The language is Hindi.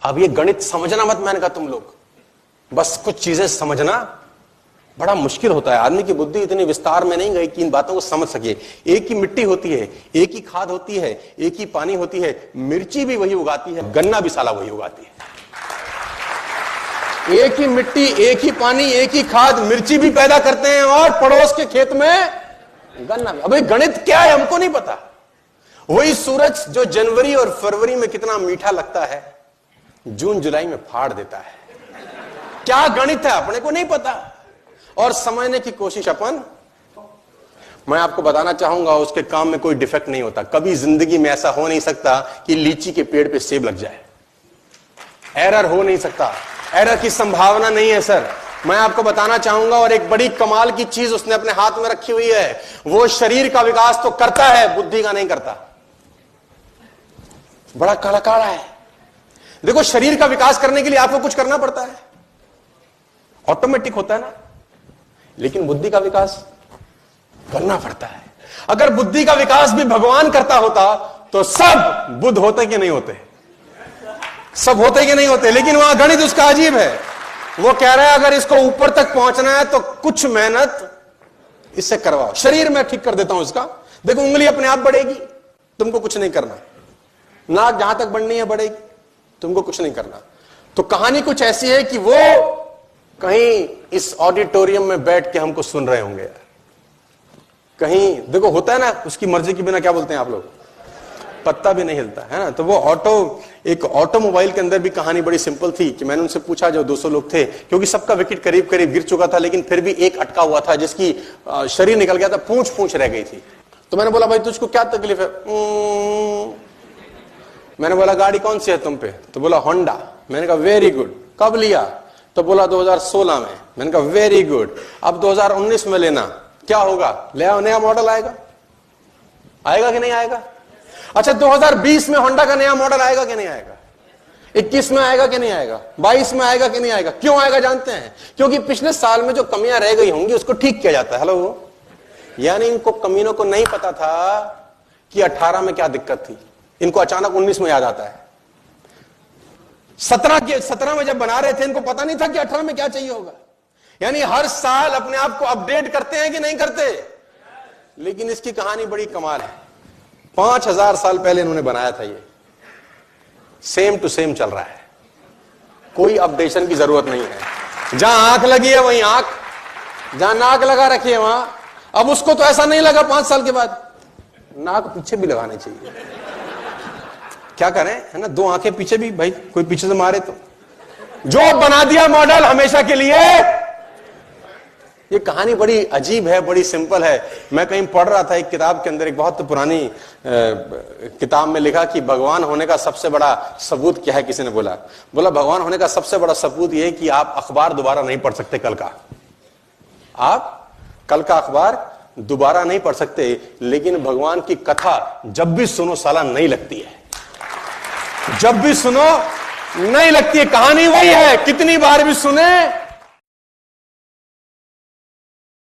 अब ये गणित समझना मत, मैंने कहा तुम लोग बस कुछ चीजें समझना बड़ा मुश्किल होता है। आदमी की बुद्धि इतनी विस्तार में नहीं गई कि इन बातों को समझ सके। एक ही मिट्टी होती है, एक ही खाद होती है, एक ही पानी होती है, मिर्ची भी वही उगाती है, गन्ना भी साला वही उगाती है। एक ही मिट्टी, एक ही पानी, एक ही खाद, मिर्ची भी पैदा करते हैं और पड़ोस के खेत में गन्ना भी। अब गणित क्या है हमको नहीं पता। वही सूरज जो जनवरी और फरवरी में कितना मीठा लगता है, जून जुलाई में फाड़ देता है। क्या गणित है अपने को नहीं पता और समझने की कोशिश अपन। मैं आपको बताना चाहूंगा उसके काम में कोई डिफेक्ट नहीं होता। कभी जिंदगी में ऐसा हो नहीं सकता कि लीची के पेड़ पे सेब लग जाए। एरर हो नहीं सकता, एरर की संभावना नहीं है सर। मैं आपको बताना चाहूंगा और एक बड़ी कमाल की चीज उसने अपने हाथ में रखी हुई है। वो शरीर का विकास तो करता है, बुद्धि का नहीं करता। बड़ा काला है। देखो शरीर का विकास करने के लिए आपको कुछ करना पड़ता है, ऑटोमेटिक होता है ना, लेकिन बुद्धि का विकास करना पड़ता है। अगर बुद्धि का विकास भी भगवान करता होता तो सब बुद्ध होते कि नहीं होते? सब होते कि नहीं होते? लेकिन वहां गणित उसका अजीब है। वो कह रहा है अगर इसको ऊपर तक पहुंचना है तो कुछ मेहनत इससे करवाओ। शरीर में ठीक कर देता हूं इसका, देखो उंगली अपने आप बढ़ेगी, तुमको कुछ नहीं करना। नाक जहां तक बढ़नी है बढ़ेगी, तुमको कुछ नहीं करना। तो कहानी कुछ ऐसी है कि वो कहीं इस ऑडिटोरियम में बैठ के हमको सुन रहे होंगे यार। कहीं देखो होता है ना, उसकी मर्जी के बिना क्या बोलते हैं आप लोग, पत्ता भी नहीं हिलता है ना। तो वो एक ऑटोमोबाइल के अंदर भी कहानी बड़ी सिंपल थी कि मैंने उनसे पूछा, जो 200 लोग थे, क्योंकि सबका विकेट करीब करीब गिर चुका था, लेकिन फिर भी एक अटका हुआ था जिसकी शरीर निकल गया था, पूंछ रह गई थी। तो मैंने बोला भाई तुझको क्या तकलीफ है? मैंने बोला गाड़ी कौन सी है तुम पे? तो बोला होंडा। मैंने कहा वेरी गुड, कब लिया? तो बोला 2016 में। मैंने कहा वेरी गुड, अब 2019 में लेना, क्या होगा? ले आओ, नया मॉडल आएगा। आएगा कि नहीं आएगा? अच्छा 2020 में होंडा का नया मॉडल आएगा कि नहीं आएगा? 21 में आएगा कि नहीं आएगा? 22 में आएगा कि नहीं आएगा? क्यों आएगा जानते हैं? क्योंकि पिछले साल में जो कमियां रह गई होंगी उसको ठीक किया जाता है। हेलो, यानी इनको कमीनों को नहीं पता था कि 18 में क्या दिक्कत थी, इनको अचानक 19 में याद आता है। 17 में जब बना रहे थे इनको पता नहीं था कि 18 में क्या चाहिए होगा। यानी हर साल अपने आप को अपडेट करते हैं कि नहीं करते? लेकिन इसकी कहानी बड़ी कमाल है। 5000 साल पहले इन्होंने बनाया था, ये सेम टू सेम चल रहा है, कोई अपडेशन की जरूरत नहीं है। जहां आंख लगी है वहीं आंख, जहां नाक लगा रखी है वहां। अब उसको तो ऐसा नहीं लगा 5 साल के बाद, नाक पीछे भी लगानी चाहिए। क्या करें, है ना, 2 आंखें पीछे भी, भाई कोई पीछे से मारे तो। जो बना दिया मॉडल हमेशा के लिए। ये कहानी बड़ी अजीब है, बड़ी सिंपल है। मैं कहीं पढ़ रहा था एक किताब के अंदर, एक बहुत पुरानी किताब में लिखा कि भगवान होने का सबसे बड़ा सबूत क्या है। किसी ने बोला भगवान होने का सबसे बड़ा सबूत यह है कि आप अखबार दोबारा नहीं पढ़ सकते कल का। आप कल का अखबार दोबारा नहीं पढ़ सकते, लेकिन भगवान की कथा जब भी सुनो साला नहीं लगती है। जब भी सुनो नहीं लगती है। कहानी वही है, कितनी बार भी सुने